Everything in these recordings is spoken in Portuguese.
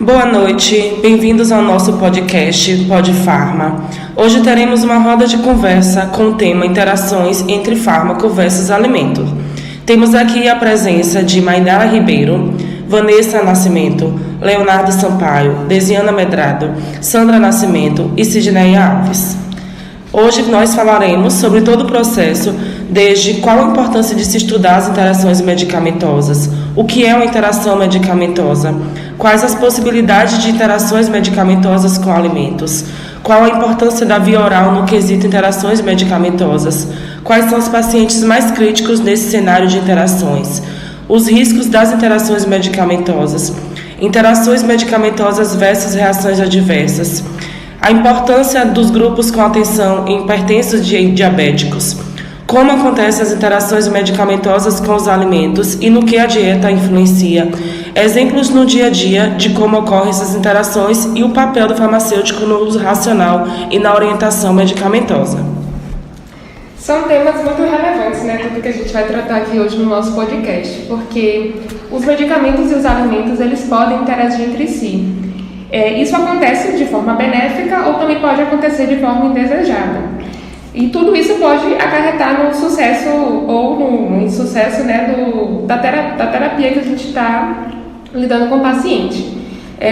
Boa noite, bem-vindos ao nosso podcast Pod Farma. Hoje teremos uma roda de conversa com o tema Interações entre Fármaco versus Alimento. Temos aqui a presença de Mainara Ribeiro, Vanessa Nascimento, Leonardo Sampaio, Desiana Medrado, Sandra Nascimento e Sidney Alves. Hoje nós falaremos sobre todo o processo, desde qual a importância de se estudar as interações medicamentosas, o que é uma interação medicamentosa, quais as possibilidades de interações medicamentosas com alimentos, qual a importância da via oral no quesito interações medicamentosas, quais são os pacientes mais críticos nesse cenário de interações, os riscos das interações medicamentosas, interações medicamentosas versus reações adversas, a importância dos grupos com atenção em hipertensos diabéticos, como acontecem as interações medicamentosas com os alimentos e no que a dieta influencia, exemplos no dia a dia de como ocorrem essas interações e o papel do farmacêutico no uso racional e na orientação medicamentosa. São temas muito relevantes, né, tudo que a gente vai tratar aqui hoje no nosso podcast, porque os medicamentos e os alimentos, eles podem interagir entre si. Isso acontece de forma benéfica ou também pode acontecer de forma indesejada. E tudo isso pode acarretar no sucesso ou no insucesso, né, da terapia que a gente está lidando com o paciente.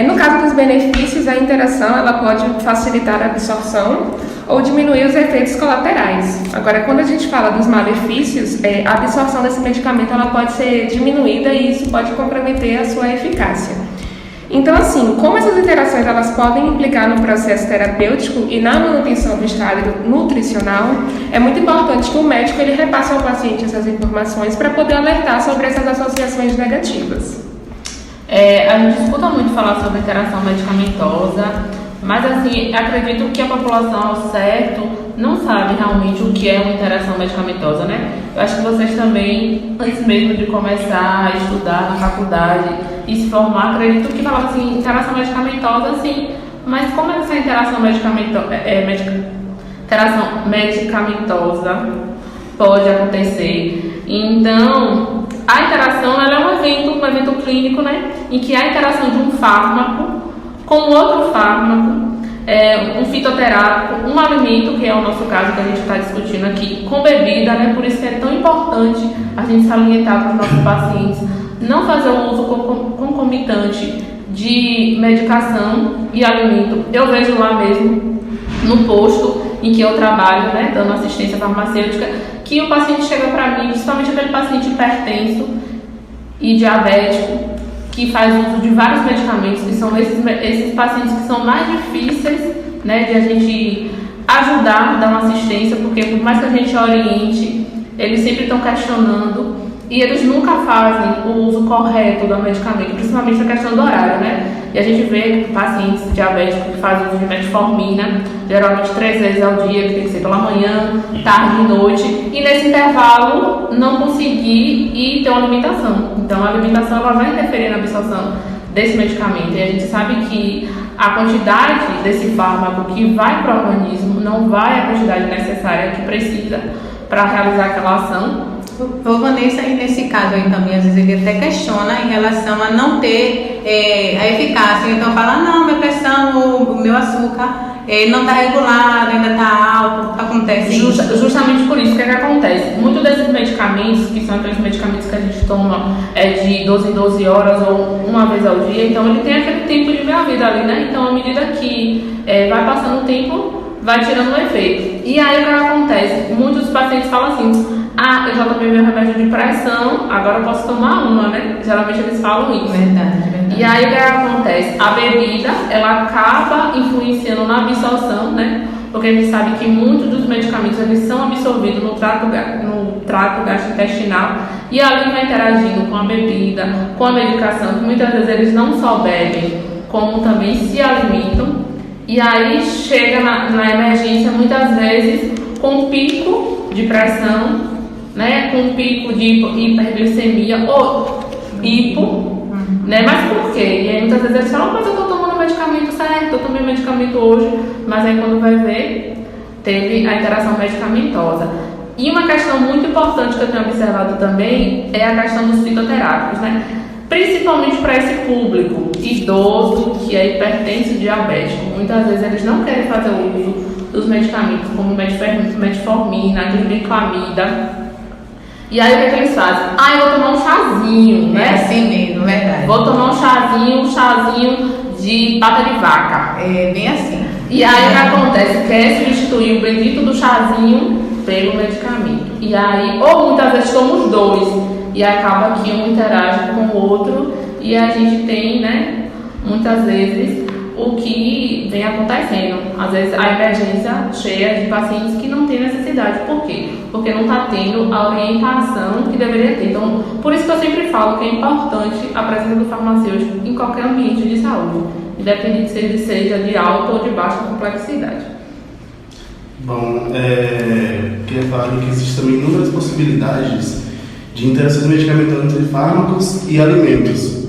No caso dos benefícios, a interação ela pode facilitar a absorção ou diminuir os efeitos colaterais. Agora, quando a gente fala dos malefícios, a absorção desse medicamento ela pode ser diminuída e isso pode comprometer a sua eficácia. Então, assim, como essas interações elas podem implicar no processo terapêutico e na manutenção do estado nutricional, é muito importante que o médico ele repasse ao paciente essas informações para poder alertar sobre essas associações negativas. A gente escuta muito falar sobre interação medicamentosa, mas assim, acredito que a população ao certo não sabe realmente o que é uma interação medicamentosa, né? Eu acho que vocês também, antes mesmo de começar a estudar na faculdade e se formar, acredito que falavam assim, interação medicamentosa, sim, mas como essa interação medicamentosa pode acontecer? Então, a interação ela é um evento clínico, né? Em que a interação de um fármaco com outro fármaco, um fitoterápico, um alimento, que é o nosso caso que a gente está discutindo aqui, com bebida, né? Por isso que é tão importante a gente salientar para os nossos pacientes não fazer o uso concomitante de medicação e alimento. Eu vejo lá mesmo, no posto em que eu trabalho, né, dando assistência farmacêutica, que o paciente chega para mim, principalmente aquele paciente hipertenso e diabético, que faz uso de vários medicamentos, que são esses pacientes que são mais difíceis, né, de a gente ajudar, dar uma assistência, porque por mais que a gente oriente, eles sempre estão questionando e eles nunca fazem o uso correto do medicamento, principalmente a questão do horário, né? E a gente vê pacientes diabéticos que fazem uso de metformina, geralmente 3 vezes ao dia, que tem que ser pela manhã, tarde e noite, e nesse intervalo não conseguir e ter uma alimentação. Então a alimentação ela vai interferir na absorção desse medicamento, e a gente sabe que a quantidade desse fármaco que vai para o organismo não vai a quantidade necessária que precisa para realizar aquela ação. O Vanessa, e nesse caso aí também, às vezes ele até questiona em relação a não ter a eficácia. Então fala, não, minha pressão, o meu açúcar não está regulado, ainda está alto, acontece isso. Justamente por isso, o que acontece? Muitos desses medicamentos, que são aqueles medicamentos que a gente toma de 12 em 12 horas ou uma vez ao dia, então ele tem aquele tempo de meia-vida ali, né? Então, à medida que vai passando o tempo, vai tirando o efeito. E aí, o que acontece? Muitos pacientes falam assim, eu já tomei meu remédio de pressão, agora eu posso tomar uma, né? Geralmente eles falam isso. Verdade. E aí o que acontece? A bebida, ela acaba influenciando na absorção, né? Porque a gente sabe que muitos dos medicamentos, eles são absorvidos no trato gastrointestinal e ali vai interagindo com a bebida, com a medicação, que muitas vezes eles não só bebem, como também se alimentam. E aí chega na emergência, muitas vezes, com pico de pressão, né, com pico de hiperglicemia ou hipo, né, mas por quê? E aí muitas vezes eles falam, mas eu estou tomando o medicamento certo, eu tomei o medicamento hoje, mas aí quando vai ver, teve a interação medicamentosa. E uma questão muito importante que eu tenho observado também é a questão dos fitoterápicos, né? principalmente para esse público idoso que é hipertenso e diabético. Muitas vezes eles não querem fazer uso dos medicamentos como metformina, glibenclamida. E aí o que eles fazem? Eu vou tomar um chazinho, né? É assim mesmo, verdade. Vou tomar um chazinho de pata de vaca. É bem assim. E aí o que acontece? Quer substituir o bendito do chazinho pelo medicamento. E aí, ou muitas vezes toma os dois. E acaba que um interage com o outro. E a gente tem, né, muitas vezes, o que vem acontecendo. Às vezes a emergência cheia de pacientes que não tem necessidade. Por quê? Porque não está tendo a orientação que deveria ter. Então, por isso que eu sempre falo que é importante a presença do farmacêutico em qualquer ambiente de saúde, independente se ele seja de alta ou de baixa complexidade. Bom, queria falar que existem também inúmeras possibilidades de interações medicamentosas entre fármacos e alimentos.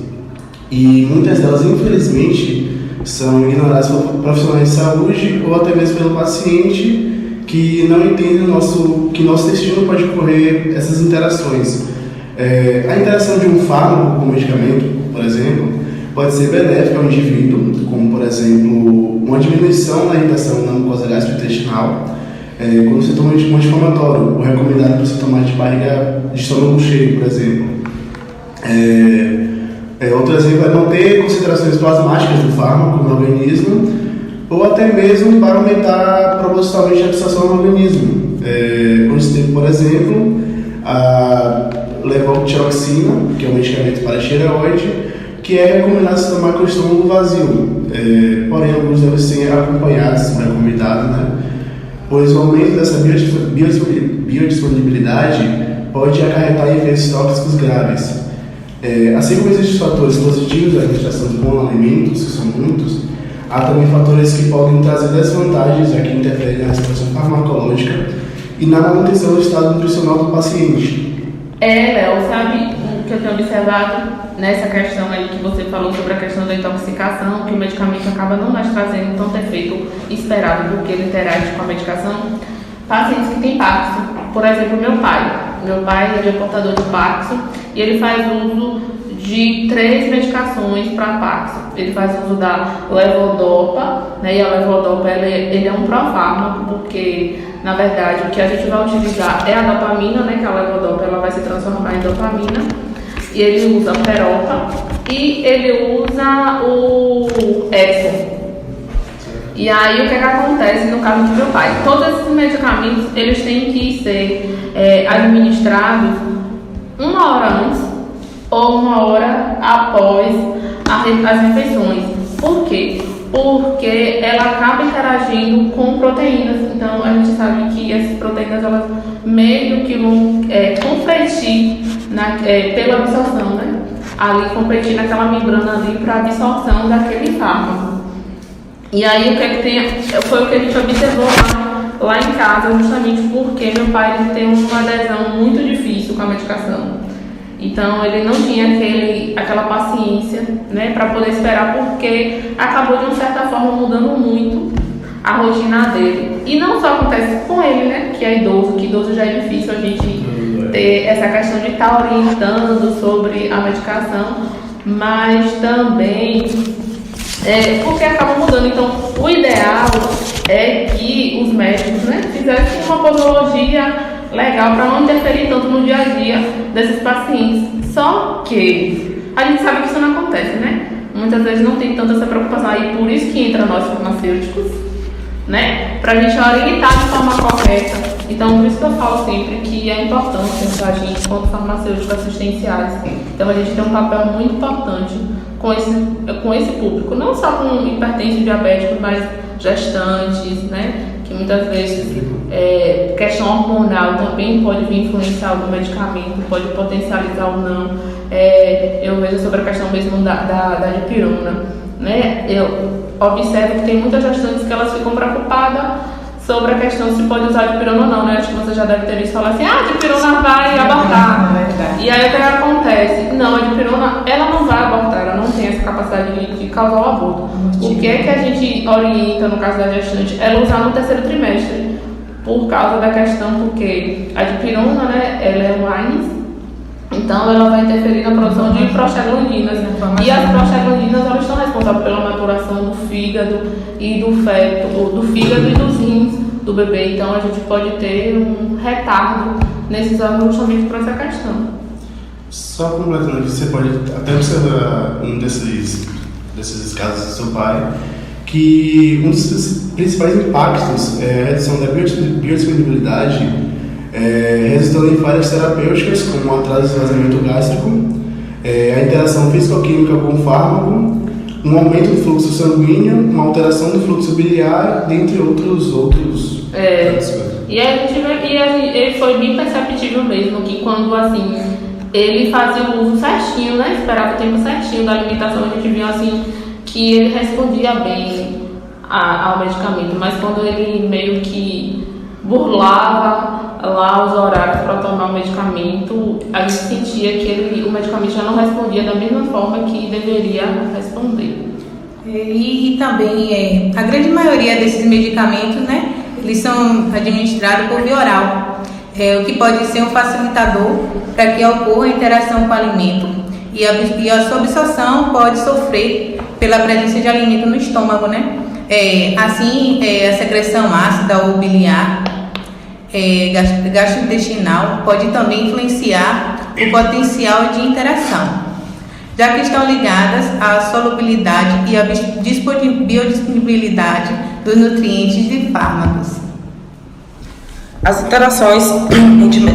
E muitas delas, infelizmente, são ignoradas por profissionais de saúde ou até mesmo pelo paciente que não entende que nosso destino pode ocorrer essas interações. A interação de um fármaco com um medicamento, por exemplo, pode ser benéfica ao indivíduo, como, por exemplo, uma diminuição na irritação na mucosa gastrointestinal. Quando você toma um anti-inflamatório, o recomendado para você tomar de barriga de estômago cheio, por exemplo. Outro exemplo é manter concentrações plasmáticas do fármaco no organismo, ou até mesmo para aumentar propositalmente a absorção no organismo. Quando você tem, por exemplo, a levotiroxina, que é um medicamento para tireoide, que é recomendado se tomar com o estômago vazio. Porém, alguns devem ser acompanhados, não é recomendado, né? Pois o aumento dessa biodisponibilidade pode acarretar em efeitos tóxicos graves. Assim como existem fatores positivos da administração de bons alimentos, que são muitos, há também fatores que podem trazer desvantagens, já que interferem na resposta farmacológica e na manutenção do estado nutricional do paciente. Léo, sabe o que eu tenho observado nessa questão aí que você falou sobre a questão da intoxicação, que o medicamento acaba não mais trazendo tanto efeito esperado porque ele interage com a medicação? Pacientes que têm Parkinson, por exemplo, meu pai ele é portador de Parkinson e ele faz uso de 3 medicações para Parkinson. Ele faz uso da levodopa, né, e a levodopa ele é um profármaco, porque na verdade o que a gente vai utilizar é a dopamina, né, que a levodopa ela vai se transformar em dopamina, e ele usa peropa e ele usa o Epsom. E aí o que acontece no caso do meu pai? Todos esses medicamentos eles têm que ser administrados 1 hora antes ou 1 hora após as refeições. Por quê? Porque ela acaba interagindo com proteínas. Então a gente sabe que essas proteínas elas meio que vão competir pela absorção, né? Ali competir naquela membrana ali para absorção daquele fármaco. E aí o que é que tem? Foi o que a gente observou lá em casa, justamente porque meu pai ele tem uma adesão muito difícil com a medicação. Então ele não tinha aquela paciência, né, para poder esperar, porque acabou de uma certa forma mudando muito a rotina dele. E não só acontece com ele, né, que é idoso, que idoso já é difícil a gente ter essa questão de estar orientando sobre a medicação, mas também porque acaba mudando. Então o ideal é que os médicos, né, fizessem uma posologia legal para não interferir tanto no dia a dia desses pacientes. Só que a gente sabe que isso não acontece, né? Muitas vezes não tem tanta essa preocupação aí, por isso que entra nós farmacêuticos, né? Para a gente orientar de forma correta. Então, por isso que eu falo sempre que é importante a gente, enquanto farmacêuticos assistenciais, então a gente tem um papel muito importante com esse público, não só com hipertensos diabéticos, mas gestantes, né? Que muitas vezes questão hormonal também pode vir influenciar algum medicamento, pode potencializar ou não. Eu vejo sobre a questão mesmo da dipirona, né? Eu observo que tem muitas gestantes que elas ficam preocupadas sobre a questão se pode usar dipirona ou não, né? Acho que você já deve ter visto falar assim, dipirona vai abortar. E aí o que acontece? Não, a dipirona, ela não vai abortar, ela não tem essa capacidade de causar o aborto. O que é que a gente orienta, no caso da gestante, ela usar no 3º trimestre, por causa da questão, porque a dipirona, né, ela é mais Então, ela vai interferir na produção de prostaglandinas. E as prostaglandinas, elas estão responsáveis pela maturação do fígado e do feto, do fígado e dos rins do bebê. Então, a gente pode ter um retardo nesses órgãos justamente por essa questão. Só completando aqui, você pode até observar um desses casos do seu pai, que um dos principais impactos é a redução da biodisponibilidade, resultando em falhas terapêuticas, como o atraso do esvaziamento gástrico, a interação físico-química com o fármaco, um aumento do fluxo sanguíneo, uma alteração do fluxo biliar, dentre outros. E ele foi bem perceptível mesmo, que quando assim ele fazia o uso certinho, né? Esperava o tempo certinho da alimentação, a gente viu assim que ele respondia bem ao medicamento, mas quando ele meio que burlava lá os horários para tomar o medicamento, a gente sentia que o medicamento já não respondia da mesma forma que deveria responder. E também a grande maioria desses medicamentos, né, eles são administrados por via oral, o que pode ser um facilitador para que ocorra a interação com o alimento, e a sua absorção pode sofrer pela presença de alimento no estômago, né? Assim, a secreção ácida ou biliar gastrointestinal pode também influenciar o potencial de interação, já que estão ligadas à solubilidade e à biodisponibilidade dos nutrientes de fármacos. As interações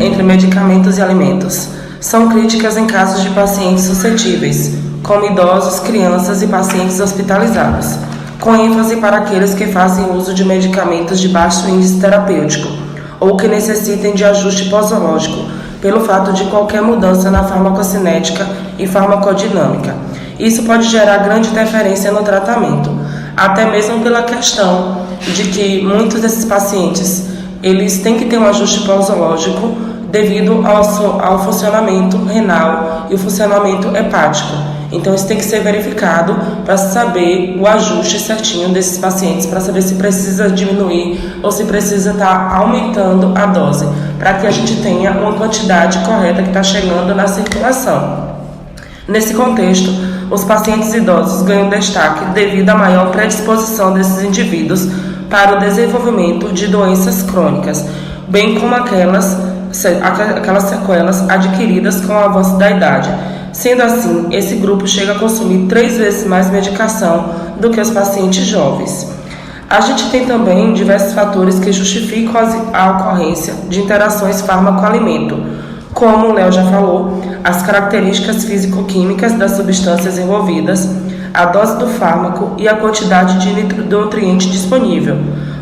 entre medicamentos e alimentos são críticas em casos de pacientes suscetíveis, como idosos, crianças e pacientes hospitalizados, com ênfase para aqueles que fazem uso de medicamentos de baixo índice terapêutico ou que necessitem de ajuste posológico pelo fato de qualquer mudança na farmacocinética e farmacodinâmica. Isso pode gerar grande interferência no tratamento, até mesmo pela questão de que muitos desses pacientes eles têm que ter um ajuste posológico devido ao funcionamento renal e o funcionamento hepático. Então isso tem que ser verificado para saber o ajuste certinho desses pacientes, para saber se precisa diminuir ou se precisa estar aumentando a dose, para que a gente tenha uma quantidade correta que está chegando na circulação. Nesse contexto, os pacientes idosos ganham destaque devido à maior predisposição desses indivíduos para o desenvolvimento de doenças crônicas, bem como aquelas sequelas adquiridas com o avanço da idade. Sendo assim, esse grupo chega a consumir 3 vezes mais medicação do que os pacientes jovens. A gente tem também diversos fatores que justificam a ocorrência de interações fármaco-alimento, como o Léo já falou, as características físico-químicas das substâncias envolvidas, a dose do fármaco e a quantidade de nutriente disponível,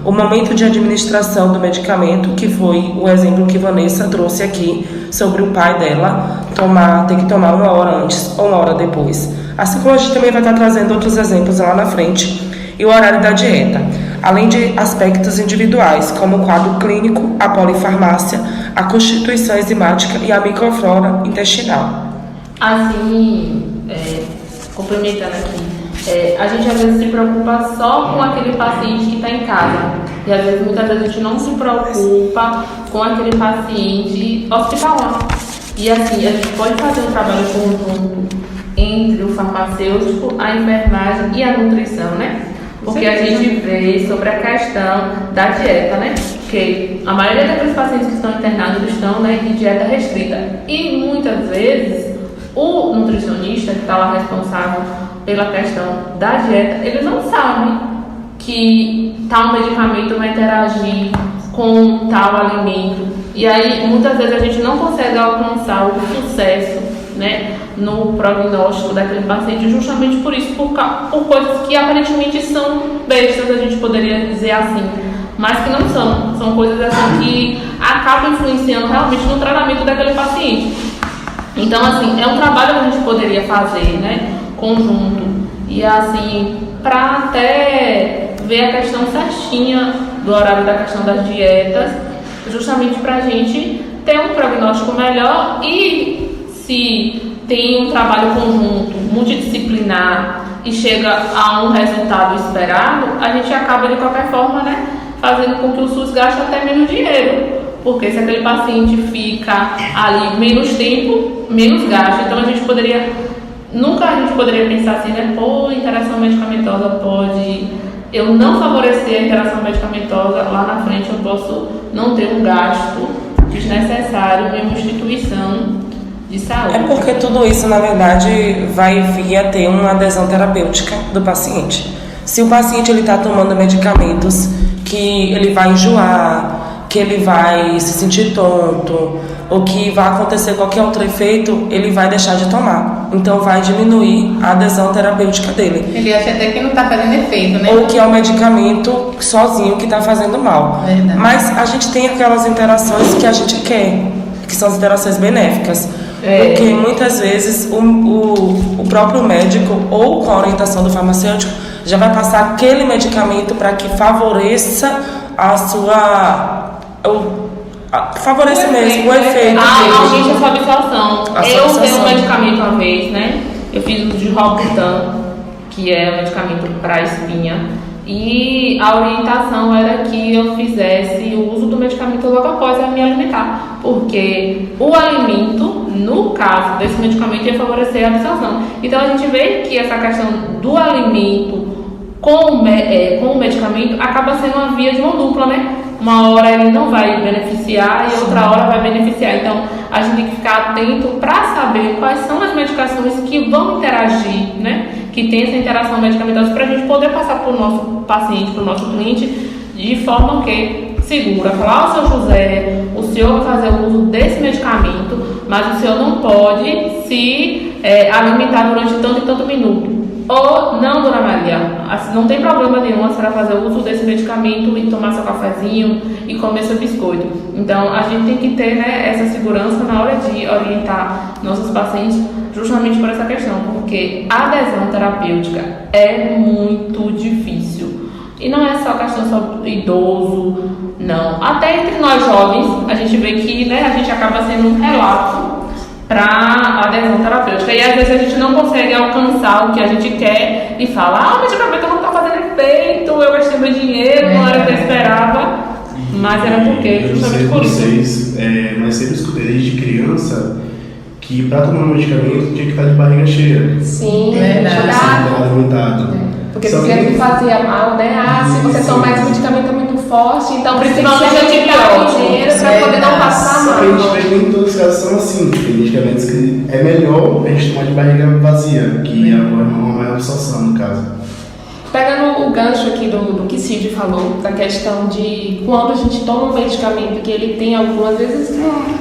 o momento de administração do medicamento, que foi o exemplo que Vanessa trouxe aqui sobre o pai dela ter que tomar 1 hora antes ou 1 hora depois. Assim como a gente também vai estar trazendo outros exemplos lá na frente, e o horário da dieta, além de aspectos individuais, como o quadro clínico, a polifarmácia, a constituição enzimática e a microflora intestinal. Assim, complementando aqui, a gente às vezes se preocupa só com aquele paciente que está em casa, e às vezes, muitas vezes a gente não se preocupa com aquele paciente hospitalar. E assim, a gente pode fazer um trabalho conjunto entre o farmacêutico, a enfermagem e a nutrição, né? Porque a gente vê sobre a questão da dieta, né? Porque a maioria daqueles pacientes que estão internados estão, né, em dieta restrita. E muitas vezes o nutricionista que está lá responsável pela questão da dieta, ele não sabe que tal medicamento vai interagir com tal alimento. E aí, muitas vezes a gente não consegue alcançar o sucesso, né, no prognóstico daquele paciente, justamente por isso, por coisas que aparentemente são bestas, a gente poderia dizer assim, mas que não são. São coisas assim que acabam influenciando realmente no tratamento daquele paciente. Então, assim, é um trabalho que a gente poderia fazer, né, conjunto, e assim, para até ver a questão certinha do horário da questão das dietas, justamente para a gente ter um prognóstico melhor. E se tem um trabalho conjunto, multidisciplinar, e chega a um resultado esperado, a gente acaba de qualquer forma, né, fazendo com que o SUS gaste até menos dinheiro, porque se aquele paciente fica ali menos tempo, menos gasto. Então nunca a gente poderia pensar assim, né? Pô, interação medicamentosa pode eu não favorecer a interação medicamentosa, lá na frente eu posso não ter um gasto desnecessário em uma instituição de saúde. É porque tudo isso, na verdade, vai vir a ter uma adesão terapêutica do paciente. Se o paciente está tomando medicamentos que ele vai enjoar, que ele vai se sentir tonto, ou que vai acontecer qualquer outro efeito, ele vai deixar de tomar. Então vai diminuir a adesão terapêutica dele. Ele acha até que não está fazendo efeito, né? Ou que é o medicamento sozinho que está fazendo mal. Verdade. Mas a gente tem aquelas interações que a gente quer, que são as interações benéficas. Porque muitas vezes o próprio médico, ou com a orientação do farmacêutico, já vai passar aquele medicamento para que favoreça a sua... favorece mesmo o efeito aumente a sua absorção. Eu absorção. dei um medicamento uma vez, né? Eu fiz uso de Rocutan, que é um medicamento para espinha, e a orientação era que eu fizesse o uso do medicamento logo após eu me alimentar, porque o alimento, no caso desse medicamento, ia favorecer a absorção. Então a gente vê que essa questão do alimento com o medicamento acaba sendo uma via de mão dupla, né? Uma hora ele não vai beneficiar e outra hora vai beneficiar. Então, a gente tem que ficar atento para saber quais são as medicações que vão interagir, né? Que tem essa interação medicamentosa, para a gente poder passar para o nosso paciente, para o nosso cliente, de forma que segura. Falar, seu José, o senhor vai fazer o uso desse medicamento, mas o senhor não pode se alimentar durante tanto e tanto minuto. Ou não, dona Maria, assim, não tem problema nenhum a senhora fazer o uso desse medicamento e tomar seu cafezinho e comer seu biscoito. Então, a gente tem que ter, né, essa segurança na hora de orientar nossos pacientes justamente por essa questão, porque a adesão terapêutica é muito difícil. E não é só questão só do idoso, não. Até entre nós jovens, a gente vê que, né, a gente acaba sendo um relato para a adesão terapêutica. E às vezes a gente não consegue alcançar o que a gente quer e fala, o medicamento não está fazendo efeito, eu gastei meu dinheiro, não era o que eu esperava, mas era porque justamente por isso. Mas sempre escutei desde criança que para tomar um medicamento tinha que estar de barriga cheia. Sim, Estar alimentado. Porque dizia que fazia mal, né? Se você tomar esse medicamento muito forte, então Principalmente precisa de dinheiro para poder não passar Só mal. que a gente vê que nem todos os casos são assim. Tem medicamentos que é melhor a gente tomar de barriga vazia, que é uma maior absorção no caso. Pegando o gancho aqui do que Cid falou, da questão de quando a gente toma um medicamento que ele tem algumas vezes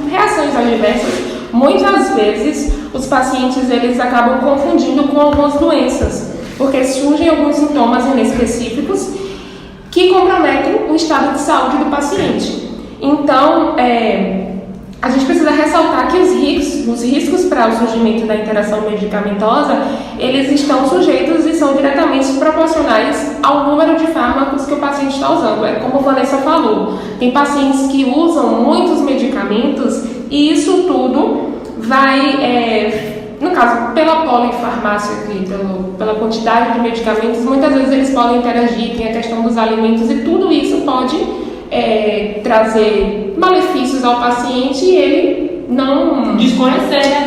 reações adversas, muitas vezes os pacientes eles acabam confundindo com algumas doenças, porque surgem alguns sintomas inespecíficos que comprometem o estado de saúde do paciente. Então, a gente precisa ressaltar que os riscos para o surgimento da interação medicamentosa, eles estão sujeitos e são diretamente proporcionais ao número de fármacos que o paciente está usando. É como a Vanessa falou, tem pacientes que usam muitos medicamentos e isso tudo vai, no caso, pela polifarmácia aqui, pela quantidade de medicamentos, muitas vezes eles podem interagir, tem a questão dos alimentos e tudo isso pode trazer malefícios ao paciente e ele não Desconhecer,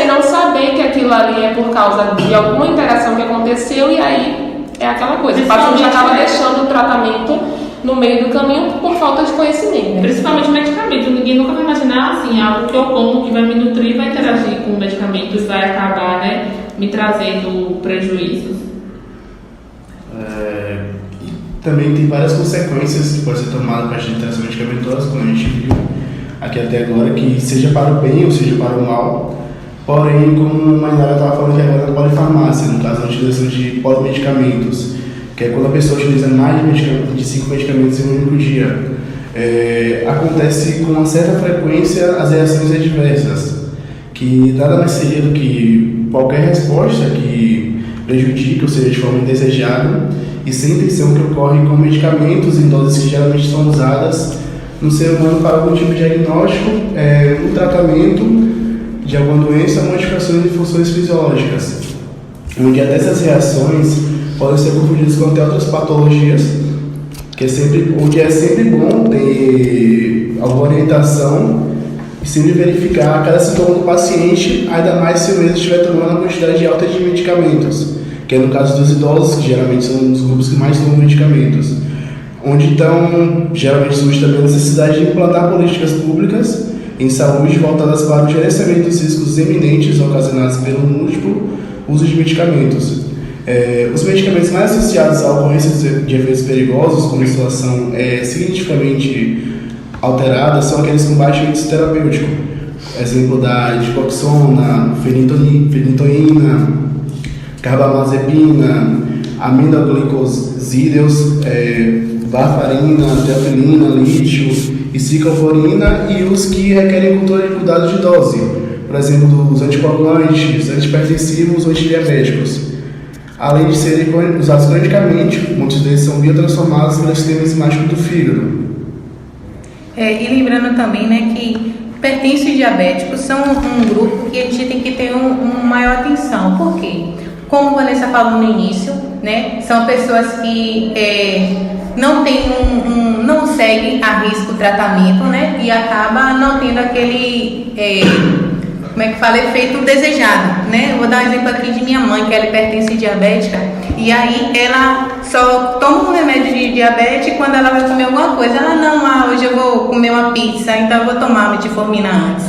não saber que aquilo ali é por causa de alguma interação que aconteceu e aí é aquela coisa. O paciente acaba deixando o tratamento no meio do caminho por falta de conhecimento. Né? Principalmente medicamento. Ninguém nunca vai imaginar assim, algo que eu como que vai me nutrir, vai interagir com o medicamento e vai acabar, né, me trazendo prejuízos. Também tem várias consequências que podem ser tomadas para a interação medicamentosa, como a gente viu aqui até agora, que seja para o bem ou seja para o mal. Porém, como a Maynara estava falando aqui agora da polifarmácia, no caso da utilização de polimedicamentos, que é quando a pessoa utiliza mais de 5 medicamentos em um único dia, acontece com uma certa frequência as reações adversas, que nada mais seria do que qualquer resposta que prejudique, ou seja, de forma indesejada, e sem intenção que ocorre com medicamentos em doses que geralmente são usadas no ser humano para algum tipo de diagnóstico, no tratamento de alguma doença ou modificações de funções fisiológicas, onde até essas reações podem ser confundidas com até outras patologias, onde é sempre bom ter alguma orientação e sempre verificar cada sintoma do paciente, ainda mais se o mesmo estiver tomando uma quantidade alta de medicamentos, que é no caso dos idosos, que geralmente são um dos grupos que mais tomam medicamentos. Onde então, geralmente surge também a necessidade de implantar políticas públicas em saúde voltadas para o gerenciamento dos riscos eminentes ocasionados pelo múltiplo uso de medicamentos. Os medicamentos mais associados à ocorrência de efeitos perigosos, como situação significativamente alterada, são aqueles com baixo índice terapêutico. Exemplo da digoxona, fenitoína, carbamazepina, aminoglicosídeos, varfarina, teofilina, lítio e ciclosporina, e os que requerem controle de cuidado de dose, por exemplo, os anticoagulantes, antihipertensivos ou antidiabéticos. Além de serem usados cronicamente, muitos deles são biotransformados pelo sistema enzimático do fígado. E lembrando também, né, que hipertensos e diabéticos são um grupo que a gente tem que ter uma maior atenção. Por quê? Como a Vanessa falou no início, né, são pessoas que não seguem a risco o tratamento, né, e acaba não tendo aquele efeito desejado, né? Eu vou dar um exemplo aqui de minha mãe, que ela é hipertensa e diabética, e aí ela só toma um remédio de diabetes e quando ela vai comer alguma coisa, ela hoje eu vou comer uma pizza, então eu vou tomar metformina antes,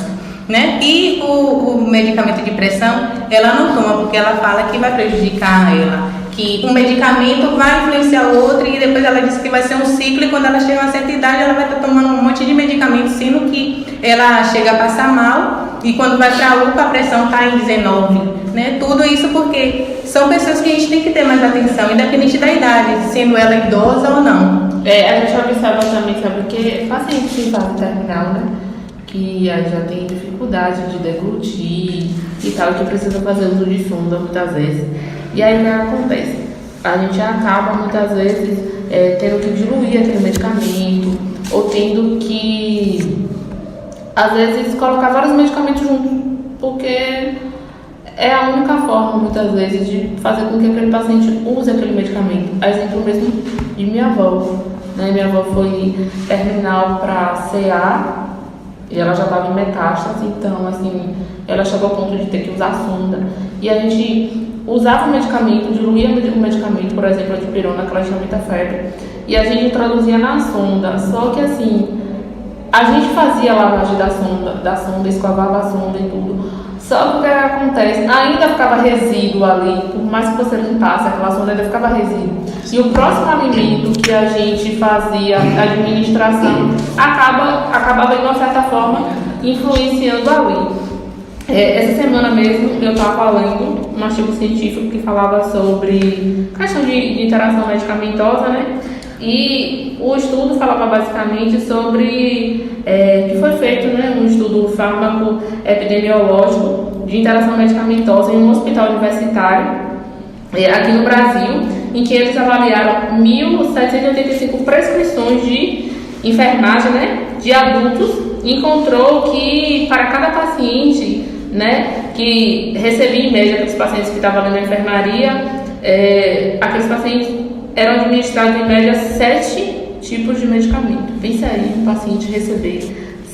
né? E o medicamento de pressão, ela não toma porque ela fala que vai prejudicar ela, que um medicamento vai influenciar o outro e depois ela diz que vai ser um ciclo e quando ela chega a uma certa idade ela vai estar tomando um monte de medicamento, sendo que ela chega a passar mal e quando vai para a UPA a pressão está em 19, né? Tudo isso porque são pessoas que a gente tem que ter mais atenção, independente da idade, sendo ela idosa ou não. A gente observa também, sabe, que pacientes em fase terminal, né? Que já tem dificuldade de deglutir e tal, que precisa fazer uso de sonda muitas vezes. E aí o que acontece? A gente acaba muitas vezes tendo que diluir aquele medicamento ou tendo que, às vezes, colocar vários medicamentos juntos, porque é a única forma, muitas vezes, de fazer com que aquele paciente use aquele medicamento. Exemplo mesmo de minha avó, né? Minha avó foi terminal para CA e ela já estava em metástase, então, assim, ela chegou ao ponto de ter que usar sonda. E a gente usava o medicamento, diluía o medicamento, por exemplo, a dipirona, que ela tinha muita febre, e a gente introduzia na sonda, só que assim, a gente fazia a lavagem da sonda, escovava a sonda e tudo, só que o que acontece, ainda ficava resíduo ali, por mais que você limpasse aquela sonda, ainda ficava resíduo. E o próximo alimento que a gente fazia, a administração, acabava de uma certa forma influenciando ali. Essa semana mesmo eu estava lendo um artigo científico que falava sobre questão de interação medicamentosa, né? E o estudo falava basicamente sobre que foi feito, né, um estudo fármaco-epidemiológico de interação medicamentosa em um hospital universitário aqui no Brasil, em que eles avaliaram 1.785 prescrições de enfermagem, né, de adultos, e encontrou que para cada paciente, né, que recebia em média, aqueles pacientes que estavam ali na enfermaria, aqueles pacientes eram administrados em média 7 tipos de medicamento. Pense aí, um paciente receber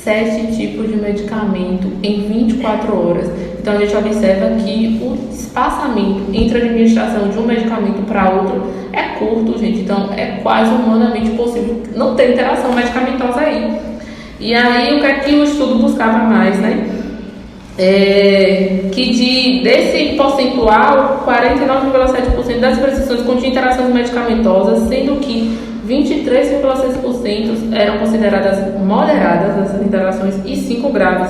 7 tipos de medicamento em 24 horas. Então a gente observa que o espaçamento entre a administração de um medicamento para outro é curto, gente. Então é quase humanamente possível não ter interação medicamentosa aí. E aí o que é que o estudo buscava mais, né? Que desse percentual, 49,7% das prescrições continham interações medicamentosas, sendo que 23,6% eram consideradas moderadas, essas interações, e 5 graves.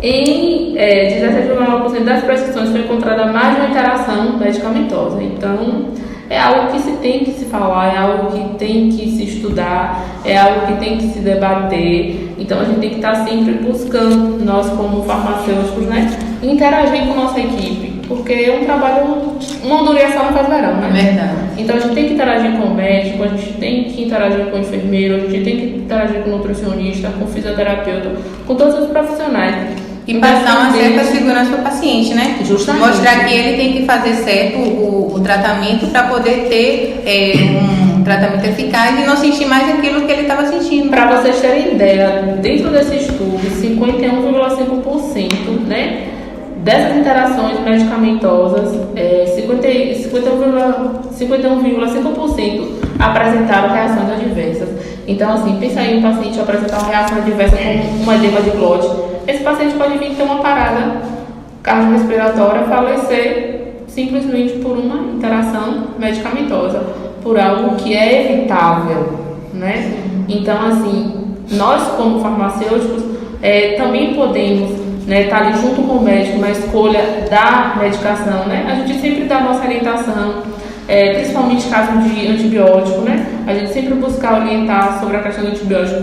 Em 17,9% das prescrições foi encontrada mais de uma interação medicamentosa. Então, é algo que se tem que se falar, é algo que tem que se estudar, é algo que tem que se debater. Então, a gente tem que estar sempre buscando, nós como farmacêuticos, né, interagir com nossa equipe, porque é um trabalho, uma andorinha só não faz verão, né? Verdade. Então, a gente tem que interagir com o médico, a gente tem que interagir com o enfermeiro, a gente tem que interagir com o nutricionista, com o fisioterapeuta, com todos os profissionais. E passar uma certa segurança para o paciente, né? Justamente. Mostrar que ele tem que fazer certo o tratamento para poder ter um tratamento eficaz e não sentir mais aquilo que ele estava sentindo. Para vocês terem ideia, dentro desse estudo, 51,5%, né, dessas interações medicamentosas, 51,5% apresentaram reações adversas. Então, assim, pensa aí um paciente apresentar uma reação adversa como uma edema de glote. Esse paciente pode vir ter uma parada cardiorrespiratória, falecer simplesmente por uma interação medicamentosa, por algo que é evitável, né? Então, assim, nós como farmacêuticos também podemos, né, estar ali junto com o médico na escolha da medicação, né? A gente sempre dá a nossa orientação, principalmente em caso de antibiótico, né? A gente sempre busca orientar sobre a questão do antibiótico,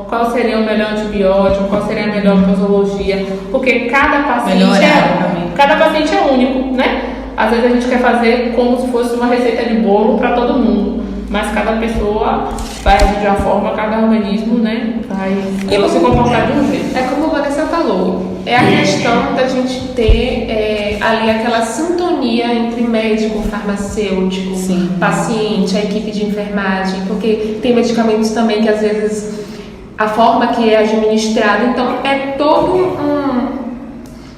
qual seria o melhor antibiótico, qual seria a melhor posologia, porque cada paciente é único, né? Às vezes a gente quer fazer como se fosse uma receita de bolo para todo mundo, mas cada pessoa vai agir de uma forma, cada organismo, né, vai se comportar de um jeito. É como a Vanessa falou, é a questão da gente ter ali aquela sintonia entre médico, farmacêutico, paciente, a equipe de enfermagem, porque tem medicamentos também que às vezes a forma que é administrado, então é todo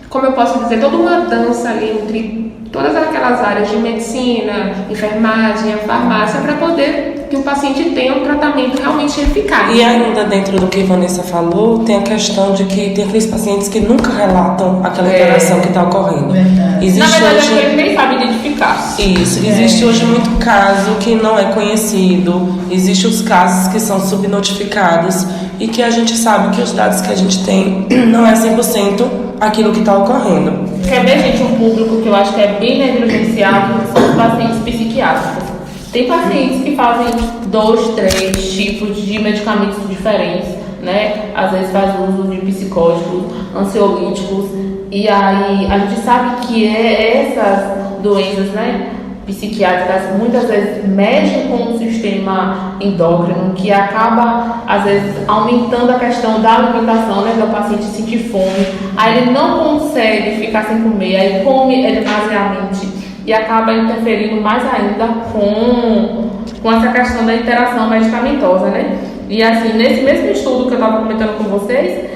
como eu posso dizer, toda uma dança ali entre todas aquelas áreas de medicina, enfermagem, a farmácia, para poder que o paciente tenha um tratamento realmente eficaz. E ainda dentro do que a Vanessa falou, tem a questão de que tem aqueles pacientes que nunca relatam aquela interação que está ocorrendo. Na verdade, eles nem sabem identificar. Isso, existe hoje muito caso que não é conhecido, existem os casos que são subnotificados e que a gente sabe que os dados que a gente tem não é 100% aquilo que está ocorrendo. Quer ver, gente, um público que eu acho que é bem negligenciado, são os pacientes psiquiátricos. Tem pacientes que fazem 2, 3 tipos de medicamentos diferentes, né? Às vezes faz uso de psicóticos, ansiolíticos, e aí a gente sabe que essas doenças, né, psiquiátricas muitas vezes mexem com o sistema endócrino, que acaba, às vezes, aumentando a questão da alimentação, né, do paciente sentir fome, aí ele não consegue ficar sem comer, aí come demasiadamente e acaba interferindo mais ainda com essa questão da interação medicamentosa, né? E assim, nesse mesmo estudo que eu estava comentando com vocês,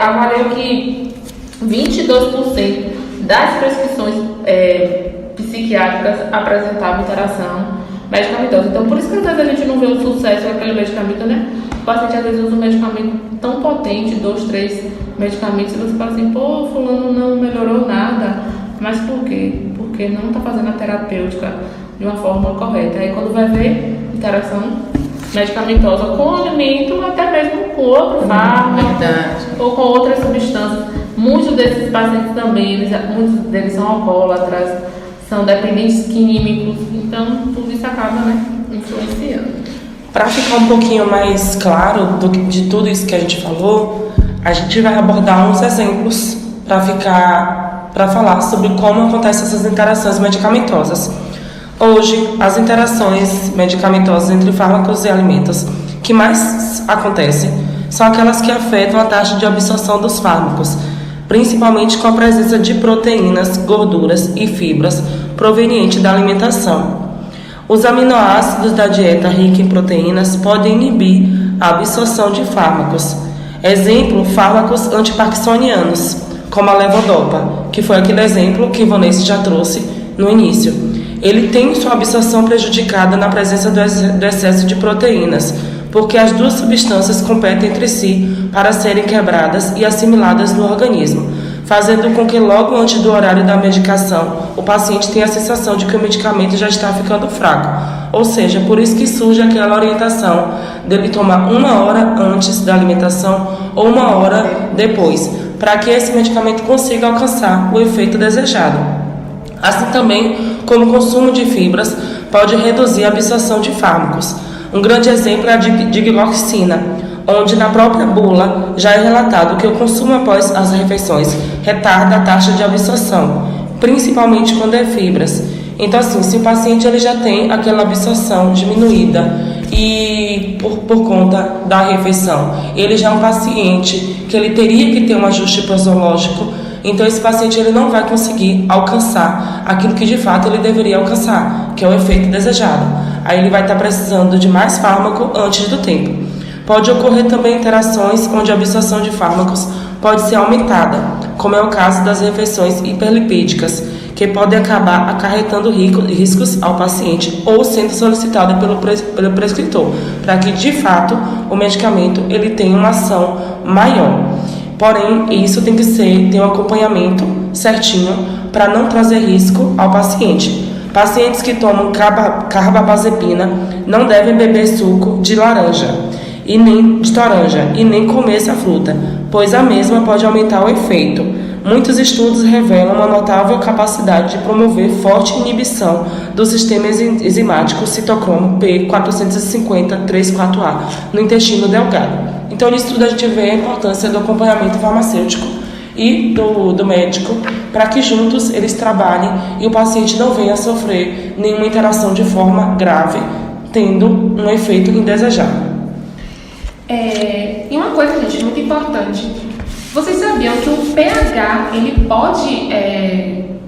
avaliou que 22% das prescrições psiquiátricas apresentavam interação medicamentosa. Então, por isso que às vezes a gente não vê o sucesso daquele medicamento, né? O paciente às vezes usa um medicamento tão potente, 2, 3 medicamentos, e você fala assim, pô, fulano não melhorou nada. Mas por quê? Porque não está fazendo a terapêutica de uma forma correta. Aí quando vai ver interação medicamentosa com o alimento, até mesmo com outro fármaco ou com outras substâncias. Muitos desses pacientes também, muitos deles são alcoólatras, são dependentes químicos, então tudo isso acaba, né, influenciando. Para ficar um pouquinho mais claro de tudo isso que a gente falou, a gente vai abordar uns exemplos para falar sobre como acontecem essas interações medicamentosas. Hoje, as interações medicamentosas entre fármacos e alimentos que mais acontecem são aquelas que afetam a taxa de absorção dos fármacos, principalmente com a presença de proteínas, gorduras e fibras provenientes da alimentação. Os aminoácidos da dieta rica em proteínas podem inibir a absorção de fármacos. Exemplo, fármacos antiparkinsonianos, como a levodopa, que foi aquele exemplo que Vanessa já trouxe no início. Ele tem sua absorção prejudicada na presença do excesso de proteínas, porque as duas substâncias competem entre si para serem quebradas e assimiladas no organismo, fazendo com que logo antes do horário da medicação, o paciente tenha a sensação de que o medicamento já está ficando fraco. Ou seja, por isso que surge aquela orientação dele tomar 1 hora antes da alimentação ou 1 hora depois, para que esse medicamento consiga alcançar o efeito desejado. Assim também, como o consumo de fibras pode reduzir a absorção de fármacos. Um grande exemplo é a digoxina, onde na própria bula já é relatado que o consumo após as refeições retarda a taxa de absorção, principalmente quando é fibras. Então, assim, se o paciente ele já tem aquela absorção diminuída e por conta da refeição, ele já é um paciente que ele teria que ter um ajuste posológico Então esse paciente ele não vai conseguir alcançar aquilo que de fato ele deveria alcançar, que é o efeito desejado. Aí ele vai estar precisando de mais fármaco antes do tempo. Pode ocorrer também interações onde a absorção de fármacos pode ser aumentada, como é o caso das refeições hiperlipídicas, que podem acabar acarretando riscos ao paciente ou sendo solicitada pelo prescritor, para que de fato o medicamento ele tenha uma ação maior. Porém, isso tem que ter um acompanhamento certinho para não trazer risco ao paciente. Pacientes que tomam carbamazepina não devem beber suco de laranja e nem de toranja e nem comer essa fruta, pois a mesma pode aumentar o efeito. Muitos estudos revelam uma notável capacidade de promover forte inibição do sistema enzimático citocromo P450-34A no intestino delgado. Então, nisso tudo a gente vê a importância do acompanhamento farmacêutico e do médico para que juntos eles trabalhem e o paciente não venha a sofrer nenhuma interação de forma grave, tendo um efeito indesejado. E uma coisa, gente, muito importante. Vocês sabiam que o pH, ele pode,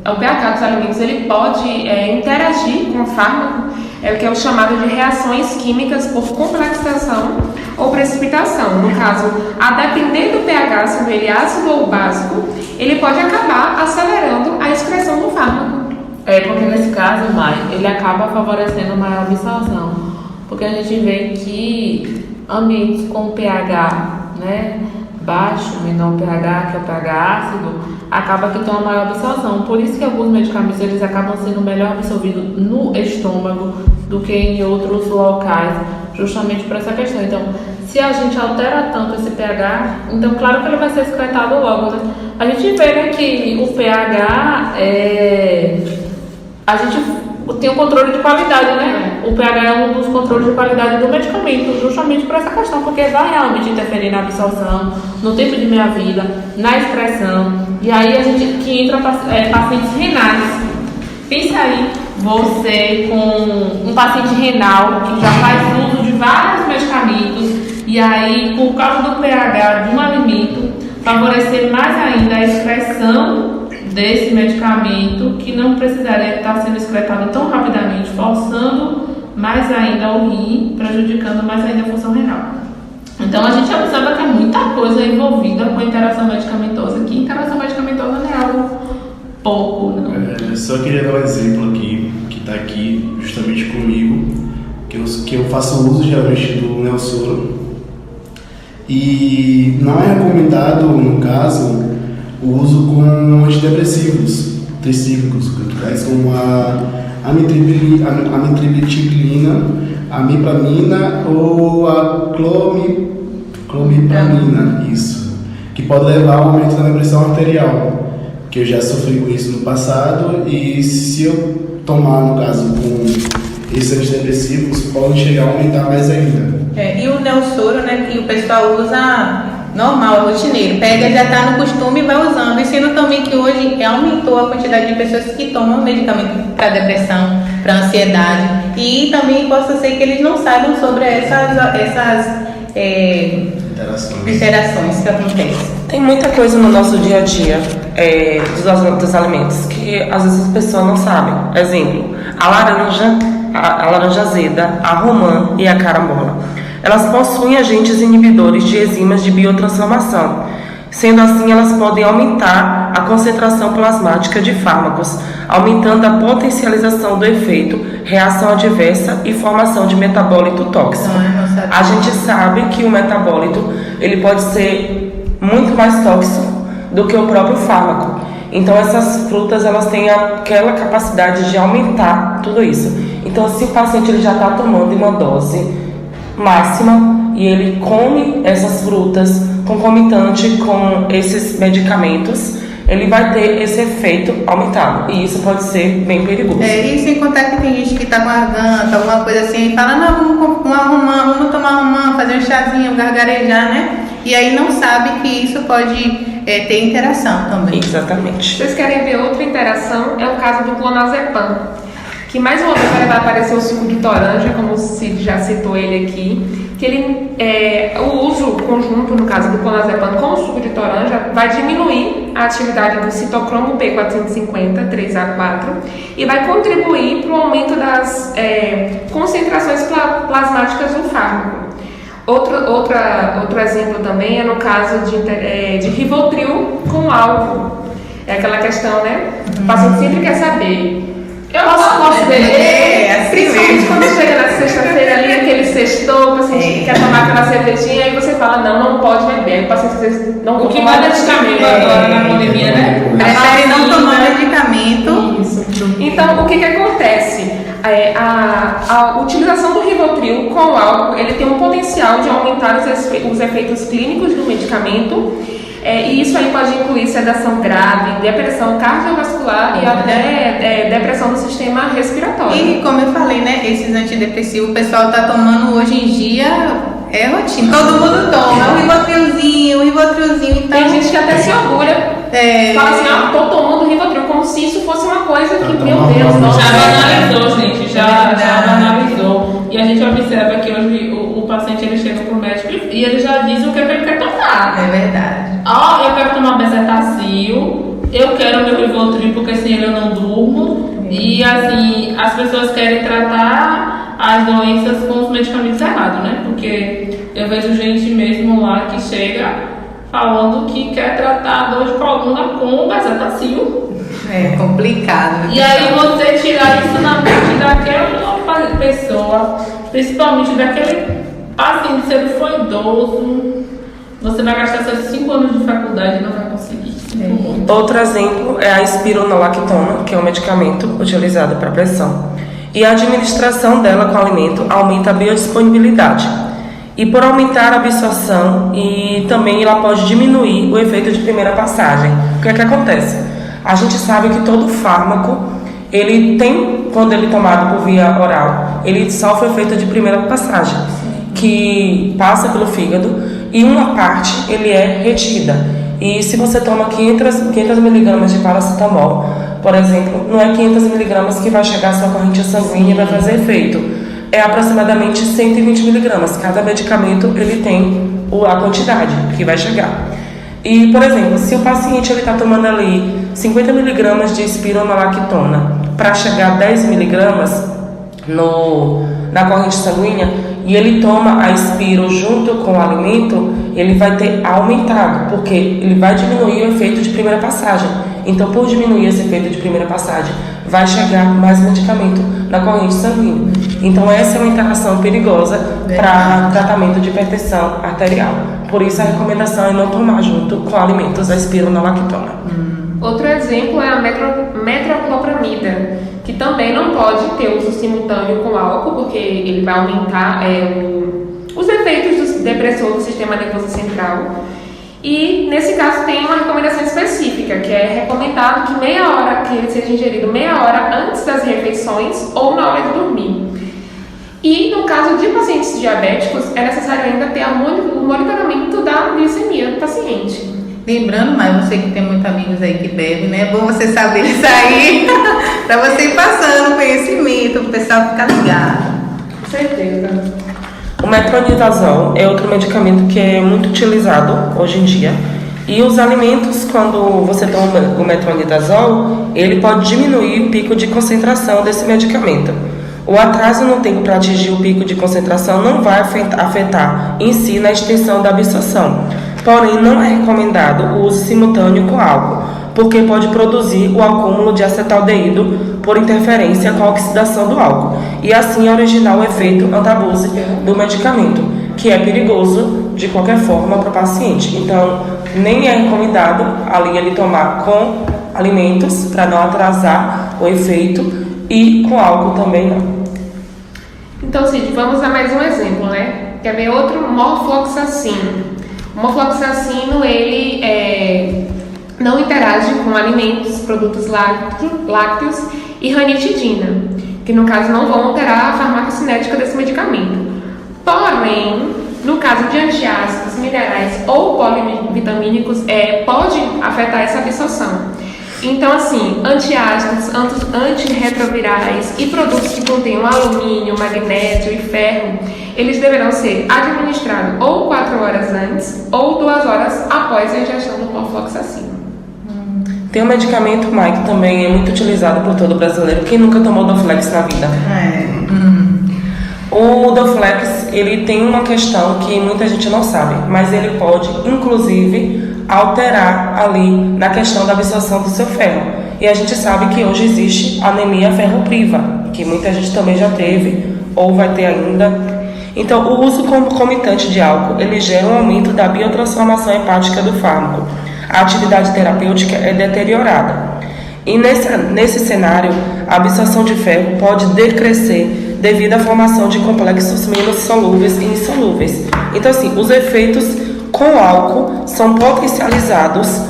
o pH dos alimentos, ele pode interagir com o fármaco, o que é o chamado de reações químicas por complexação ou precipitação. No caso, a depender do pH, sendo ele ácido ou básico, ele pode acabar acelerando a excreção do fármaco. Porque nesse caso, Mai, ele acaba favorecendo maior absorção. Porque a gente vê que ambientes com pH, né, baixo, menor pH, que é o pH ácido, acaba que tem uma maior absorção. Por isso que alguns medicamentos eles acabam sendo melhor absorvidos no estômago do que em outros locais, justamente por essa questão. Então, se a gente altera tanto esse pH, então claro que ele vai ser excretado logo, né? A gente vê, né, que o pH a gente tem um controle de qualidade, né? O pH é um dos controles de qualidade do medicamento, justamente por essa questão, porque vai realmente interferir na absorção, no tempo de meia-vida, na excreção. E aí a gente que entra pacientes renais. Pensa aí, você com um paciente renal que já faz uso de vários medicamentos e aí, por causa do pH de um alimento, favorecer mais ainda a excreção desse medicamento que não precisaria estar sendo excretado tão rapidamente, forçando mais ainda o rim, prejudicando mais ainda a função renal. Então a gente observa que é muita coisa envolvida com a interação medicamentosa, que interação medicamentosa não é algo pouco, não. Só queria dar um exemplo aqui, que está aqui justamente comigo, que eu faço uso geralmente do Neosoro, e não é recomendado, no caso, o uso com antidepressivos tricíclicos, como a amitriptilina, a mipramina ou a clomipramina, isso, que pode levar ao aumento da minha pressão arterial, que eu já sofri com isso no passado, e se eu tomar, no caso, com esses antidepressivos, pode chegar a aumentar mais ainda. E o Neosoro, né, que o pessoal usa normal, rotineiro, pega, já está no costume e vai usando. E sendo também que hoje aumentou a quantidade de pessoas que tomam medicamento para depressão, para ansiedade, e também possa ser que eles não saibam sobre essas interações que acontecem. Tem muita coisa no nosso dia a dia dos alimentos que às vezes as pessoas não sabem. Exemplo, a laranja azeda, a romã e a carambola. Elas possuem agentes inibidores de enzimas de biotransformação. Sendo assim, elas podem aumentar a concentração plasmática de fármacos, aumentando a potencialização do efeito, reação adversa e formação de metabólito tóxico. A gente sabe que o metabólito ele pode ser muito mais tóxico do que o próprio fármaco. Então, essas frutas elas têm aquela capacidade de aumentar tudo isso. Então, se o paciente ele já está tomando uma dose máxima e ele come essas frutas concomitante com esses medicamentos, ele vai ter esse efeito aumentado, e isso pode ser bem perigoso. E sem contar que tem gente que tá com garganta, alguma coisa assim, e fala, não, vamos tomar romã, fazer um chazinho, gargarejar, né? E aí não sabe que isso pode ter interação também. Exatamente. Vocês querem ver outra interação? É o caso do clonazepam, que mais uma vez vai aparecer o suco de toranja, como o Cid já citou ele aqui, que o uso conjunto, no caso do clonazepam com o suco de toranja, vai diminuir a atividade do citocromo P450, 3A4, e vai contribuir para o aumento das concentrações plasmáticas do fármaco. Outro exemplo também é no caso de Rivotril com álcool. É aquela questão, né? O paciente sempre quer saber. Eu posso beber, principalmente quando chega na sexta-feira ali, aquele sextou, o paciente quer tomar aquela cervejinha, aí você fala, não pode beber. Aí o paciente às vezes não o que mais medicamento agora na pandemia, né? Prefere não tomar medicamento. Isso. Então, o que acontece? A utilização do Rivotril com o álcool, ele tem um potencial de aumentar os efeitos clínicos do medicamento. E isso aí pode incluir sedação grave, depressão cardiovascular e até depressão do sistema respiratório. E como eu falei, né, esses antidepressivos o pessoal está tomando hoje em dia, é rotina. Todo mundo toma, um Rivotrilzinho, então... Tem gente que até se orgulha, fala assim, tô tomando Rivotril, como se isso fosse uma coisa que, meu Deus, nossa. Já banalizou, gente, já banalizou. E a gente observa que hoje o paciente ele chega pro médico e ele já diz o que ele quer tomar. É verdade. Eu quero tomar bezetacil, eu quero meu Rivotril porque sem ele eu não durmo. E assim, as pessoas querem tratar as doenças com os medicamentos errados, né? Porque eu vejo gente mesmo lá que chega falando que quer tratar a dor de coluna com bezetacil. É complicado. E aí você tirar isso na mente daquela pessoa, principalmente daquele paciente, se ele for idoso, você vai gastar seus 5 anos de faculdade e não vai conseguir. Outro exemplo é a espironolactona, que é um medicamento utilizado para pressão. E a administração dela com o alimento aumenta a biodisponibilidade. E por aumentar a absorção, e também ela pode diminuir o efeito de primeira passagem. O que é que acontece? A gente sabe que todo fármaco, ele tem, quando ele é tomado por via oral, ele sofre o efeito de primeira passagem, que passa pelo fígado, e uma parte ele é retida. E se você toma 500 mg de paracetamol, por exemplo, não é 500 mg que vai chegar à sua corrente sanguínea e vai fazer efeito. É aproximadamente 120 mg. Cada medicamento ele tem a quantidade que vai chegar. E, por exemplo, se o paciente está tomando ali 50 mg de espironolactona para chegar a 10 mg na corrente sanguínea, e ele toma a espiro junto com o alimento, ele vai ter aumentado, porque ele vai diminuir o efeito de primeira passagem. Então, por diminuir esse efeito de primeira passagem, vai chegar mais medicamento na corrente sanguínea. Então, essa é uma interação perigosa para tratamento de hipertensão arterial. Por isso, a recomendação é não tomar junto com alimentos a espironolactona. Outro exemplo é a metoclopramida, que também não pode ter uso simultâneo com álcool, porque ele vai aumentar os efeitos do depressor do sistema nervoso central. E, nesse caso, tem uma recomendação específica, que é recomendado que que ele seja ingerido meia hora antes das refeições ou na hora de dormir. E, no caso de pacientes diabéticos, é necessário ainda ter o monitoramento da glicemia do paciente. Lembrando, mas você que tem muitos amigos aí que bebem, né? É bom você saber isso aí, para você ir passando conhecimento, para o pessoal ficar ligado. Com certeza. O metronidazol é outro medicamento que é muito utilizado hoje em dia. E os alimentos, quando você toma o metronidazol, ele pode diminuir o pico de concentração desse medicamento. O atraso no tempo para atingir o pico de concentração não vai afetar em si na extensão da absorção. Porém, não é recomendado o uso simultâneo com álcool, porque pode produzir o acúmulo de acetaldeído por interferência com a oxidação do álcool, e assim originar o efeito antabuse do medicamento, que é perigoso de qualquer forma para o paciente. Então, nem é recomendado ali ele tomar com alimentos para não atrasar o efeito, e com álcool também não. Então, Cid, vamos a mais um exemplo, né? Quer ver outro? Morfloxacino. O morfloxacino, ele não interage com alimentos, produtos lácteos e ranitidina, que no caso não vão alterar a farmacocinética desse medicamento. Porém, no caso de antiácidos, minerais ou polivitamínicos, pode afetar essa absorção. Então, assim, antiácidos, antirretrovirais e produtos que contenham alumínio, magnésio e ferro, eles deverão ser administrados ou 4 horas antes ou 2 horas após a ingestão do norfloxacino. Tem um medicamento, Mike, que também é muito utilizado por todo brasileiro. Quem nunca tomou Dorflex na vida? O Dorflex, ele tem uma questão que muita gente não sabe, mas ele pode, inclusive, alterar ali na questão da absorção do seu ferro. E a gente sabe que hoje existe anemia ferropriva, que muita gente também já teve ou vai ter ainda. Então, o uso concomitante de álcool, ele gera um aumento da biotransformação hepática do fármaco. A atividade terapêutica é deteriorada. E nesse cenário, a absorção de ferro pode decrescer devido à formação de complexos menos solúveis e insolúveis. Então, assim, os efeitos com álcool são potencializados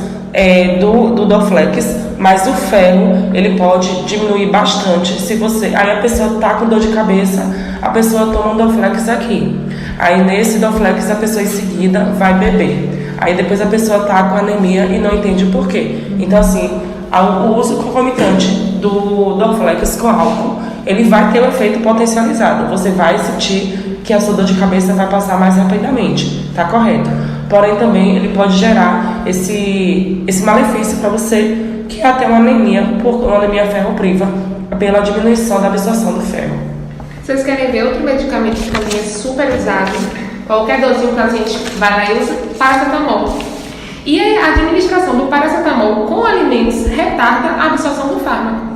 do Dorflex, mas o ferro, ele pode diminuir bastante. Aí a pessoa está com dor de cabeça, a pessoa toma um Dorflex aqui. Aí nesse Dorflex a pessoa em seguida vai beber. Aí depois a pessoa está com anemia e não entende o porquê. Então, assim, o uso concomitante do Dorflex com álcool, ele vai ter um efeito potencializado. Você vai sentir que a sua dor de cabeça vai passar mais rapidamente, tá correto? Porém, também ele pode gerar esse malefício para você, que é até uma anemia, por uma anemia ferropriva, pela diminuição da absorção do ferro. Vocês querem ver outro medicamento que também é super usado? Qualquer dorzinho o paciente vai lá e usa paracetamol. E a administração do paracetamol com alimentos retarda a absorção do fármaco.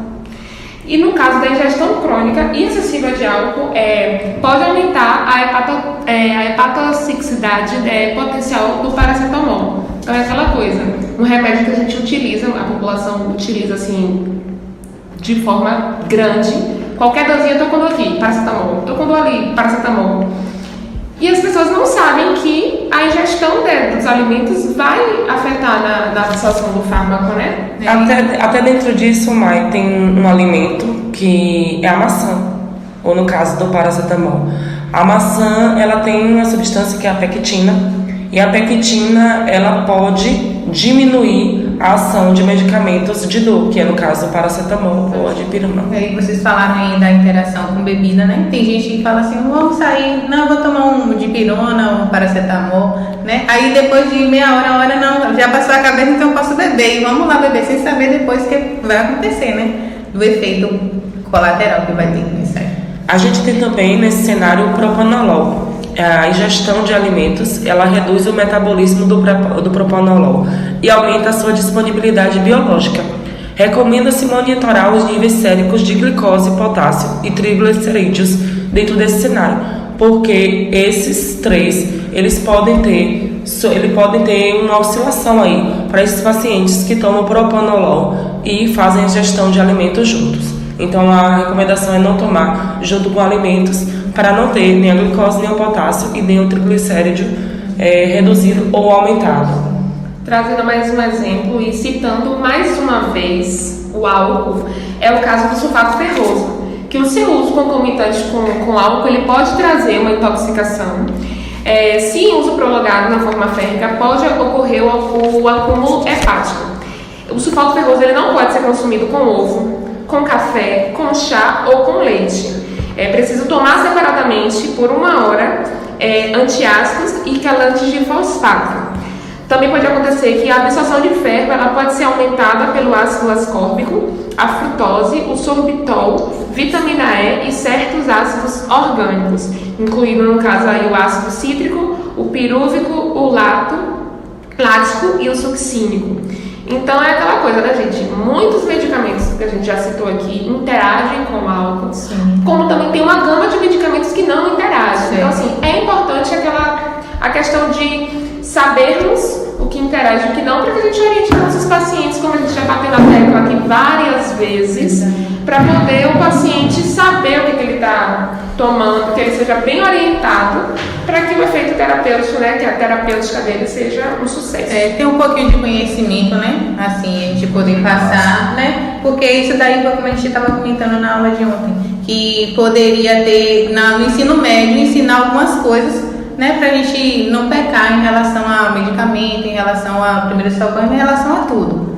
E no caso da ingestão crônica e excessiva de álcool, pode aumentar a hepatotoxicidade potencial do paracetamol. Então é aquela coisa, um remédio que a gente utiliza, a população utiliza assim de forma grande. Qualquer dorzinha, eu tô com dor aqui, paracetamol, tô com dor ali, paracetamol. E as pessoas não sabem que a ingestão dos alimentos vai afetar na absorção do fármaco, né? Até dentro disso, Mai, tem um alimento que é a maçã, ou no caso do paracetamol. A maçã, ela tem uma substância que é a pectina, e a pectina, ela pode diminuir a ação de medicamentos de dor, que é no caso do paracetamol ou a dipirona. Aí vocês falaram aí da interação com bebida, né? Tem gente que fala assim, vamos sair, não, vou tomar um dipirona, um paracetamol, né? Aí depois de meia hora, não, já passou a cabeça, então eu posso beber. E vamos lá beber, sem saber depois o que vai acontecer, né? Do efeito colateral que vai ter nisso aí. A gente tem também nesse cenário o propanolol. A ingestão de alimentos, ela reduz o metabolismo do propanolol e aumenta a sua disponibilidade biológica. Recomenda-se monitorar os níveis séricos de glicose, potássio e triglicerídeos dentro desse cenário, porque esses três, eles podem ter uma oscilação aí para esses pacientes que tomam propanolol e fazem a ingestão de alimentos juntos. Então a recomendação é não tomar junto com alimentos para não ter nem a glicose, nem o potássio e nem o triglicérido reduzido ou aumentado. Trazendo mais um exemplo e citando mais uma vez o álcool, é o caso do sulfato ferroso, que o seu uso concomitante com álcool ele pode trazer uma intoxicação. Se em uso prolongado na forma férrica, pode ocorrer o acúmulo hepático. O sulfato ferroso ele não pode ser consumido com ovo, com café, com chá ou com leite. É preciso tomar separadamente por 1 hora antiácidos e quelantes de fosfato. Também pode acontecer que a absorção de ferro ela pode ser aumentada pelo ácido ascórbico, a frutose, o sorbitol, vitamina E e certos ácidos orgânicos, incluindo no caso aí o ácido cítrico, o pirúvico, o lático e o succínico. Então é aquela coisa, né, gente? Muitos medicamentos que a gente já citou aqui interagem com o álcool, como também tem uma gama de medicamentos que não interagem. Sim. Então, assim, é importante a questão de sabermos o que interage e o que não, para que a gente oriente nossos pacientes, como a gente já bateu na tecla aqui várias vezes, para poder o paciente saber o que ele está tomando, que ele seja bem orientado, para que o efeito terapêutico, né, que a terapêutica dele seja um sucesso. Tem um pouquinho de conhecimento, né, assim, a gente poder passar, né, porque isso daí, como a gente estava comentando na aula de ontem, que poderia ter no ensino médio, ensinar algumas coisas, né, pra gente não pecar em relação a medicamento, em relação a primeiros socorros, em relação a tudo.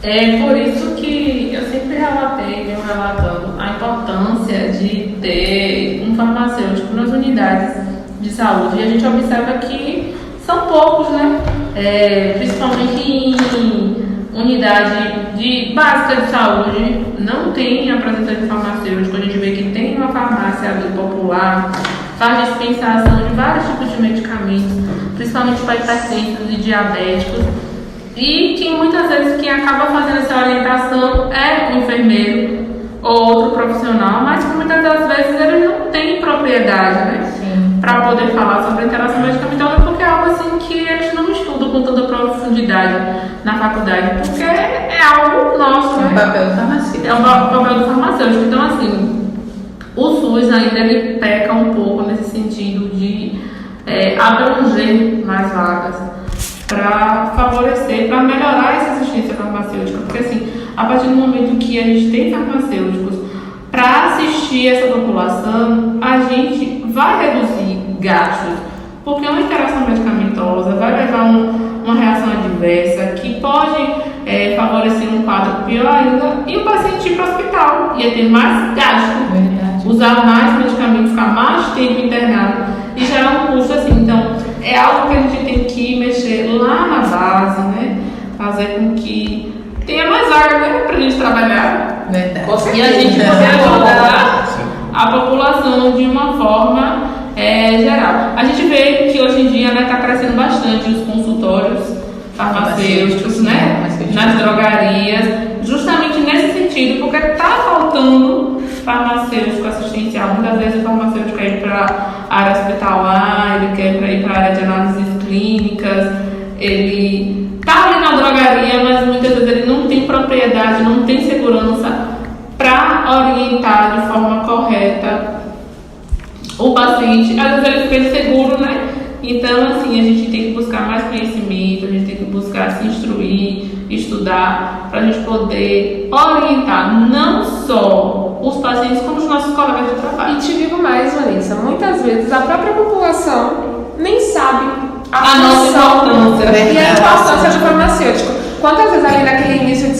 É por isso que eu sempre venho relatando a importância de ter um farmacêutico nas unidades de saúde. E a gente observa que são poucos, né? Principalmente em unidade básica de saúde, não tem a presença de farmacêutico. A gente vê que tem uma farmácia ali popular, faz dispensação de vários tipos de medicamentos, principalmente para hipertensos e diabéticos. E que muitas vezes quem acaba fazendo essa orientação é o enfermeiro ou outro profissional, mas que muitas das vezes eles não têm propriedade, né? Para poder falar sobre a interação medicamentosa, porque é algo assim que eles não estudam com tanta profundidade na faculdade, porque é algo nosso, né? É o papel do farmacêutico. É o papel do farmacêutico. Então, assim, o SUS ainda ele peca um pouco nesse sentido de abranger mais vagas para favorecer, para melhorar essa assistência farmacêutica, porque assim, a partir do momento que a gente tem farmacêuticos para assistir essa população, a gente vai reduzir gastos, porque uma interação medicamentosa vai levar uma reação adversa que pode favorecer um quadro pior ainda e o paciente ir para o hospital, ia ter mais gasto, usar mais medicamentos, ficar mais tempo internado e gerar um custo assim. Então, é algo que a gente tem que mexer lá na base, né? Fazer com que tenha mais área, né? Para a gente trabalhar. Verdade. E a gente poder ajudar a população de uma forma geral. A gente vê que hoje em dia está crescendo bastante os consultórios farmacêuticos, né? Nas drogarias, justamente nesse sentido, porque está faltando farmacêutico assistencial. Muitas vezes o farmacêutico quer ir para a área hospitalar, ele quer ir para a área de análises clínicas, ele está ali na drogaria, mas muitas vezes ele não tem propriedade, não tem segurança para orientar de forma correta o paciente. Às vezes ele fica inseguro, né? Então, assim, a gente tem que buscar mais conhecimento, a gente tem que buscar se instruir, estudar, para a gente poder orientar não só os pacientes, como os nossos colegas de trabalho. E te digo mais, Vanessa, muitas vezes a própria população nem sabe a nossa importância e a importância do farmacêutico. Quantas vezes ali naquele início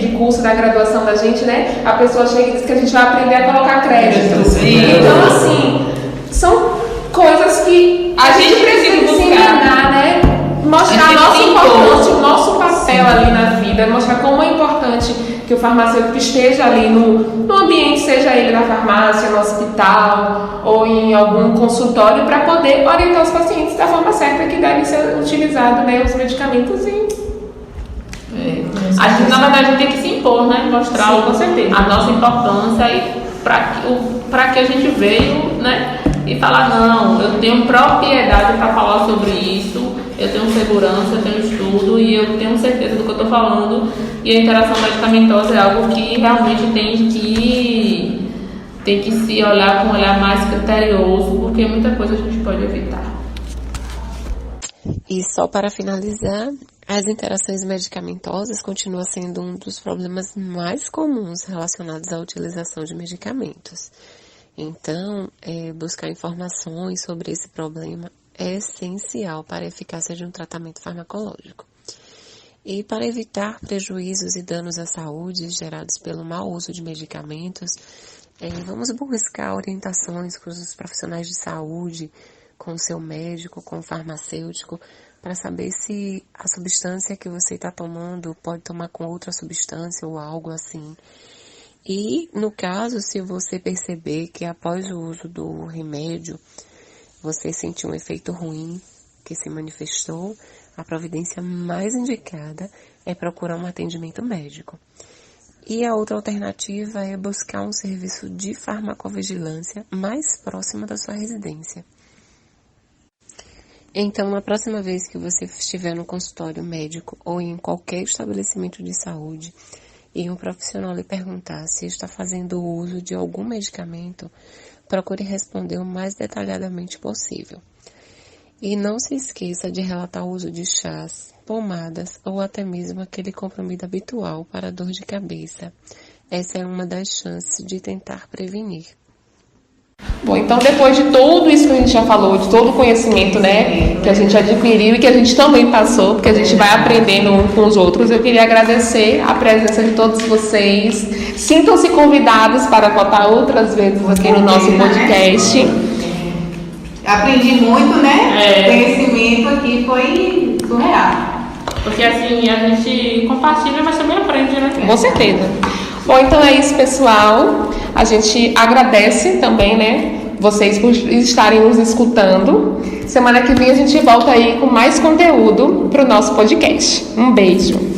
de curso da graduação da gente, né, a pessoa chega e diz que a gente vai aprender a colocar crédito. Então, assim, são coisas que a gente precisa se enganar, né? Mostrar a nossa importância, o nosso papel ali na vida, mostrar como é importante que o farmacêutico esteja ali no ambiente, seja ele na farmácia, no hospital ou em algum consultório, para poder orientar os pacientes da forma certa que devem ser utilizados, né, os medicamentos. A gente, na verdade, tem que se impor, né? Mostrar sim, com certeza, a nossa importância e para que a gente veio, né? E falar, não, eu tenho propriedade para falar sobre isso, eu tenho segurança, eu tenho estudo e eu tenho certeza do que eu estou falando. E a interação medicamentosa é algo que realmente tem que se olhar com um olhar mais criterioso, porque muita coisa a gente pode evitar. E só para finalizar, as interações medicamentosas continuam sendo um dos problemas mais comuns relacionados à utilização de medicamentos. Então, buscar informações sobre esse problema é essencial para a eficácia de um tratamento farmacológico. E para evitar prejuízos e danos à saúde gerados pelo mau uso de medicamentos, vamos buscar orientações com os profissionais de saúde, com o seu médico, com o farmacêutico, para saber se a substância que você está tomando pode tomar com outra substância ou algo assim. E, no caso, se você perceber que após o uso do remédio, você sentiu um efeito ruim que se manifestou, a providência mais indicada é procurar um atendimento médico. E a outra alternativa é buscar um serviço de farmacovigilância mais próximo da sua residência. Então, na próxima vez que você estiver no consultório médico ou em qualquer estabelecimento de saúde e um profissional lhe perguntar se está fazendo uso de algum medicamento, procure responder o mais detalhadamente possível. E não se esqueça de relatar o uso de chás, pomadas ou até mesmo aquele comprimido habitual para dor de cabeça. Essa é uma das chances de tentar prevenir. Bom, então depois de tudo isso que a gente já falou, de todo o conhecimento, né, que a gente adquiriu e que a gente também passou, porque a gente vai aprendendo um com os outros, eu queria agradecer a presença de todos vocês. Sintam-se convidados para voltar outras vezes aqui no nosso podcast. Aprendi muito, né? O conhecimento aqui foi surreal. Porque assim, a gente compartilha, mas também aprende, né? Com certeza. Bom, então é isso, pessoal. A gente agradece também, né, vocês por estarem nos escutando. Semana que vem a gente volta aí com mais conteúdo para o nosso podcast. Um beijo.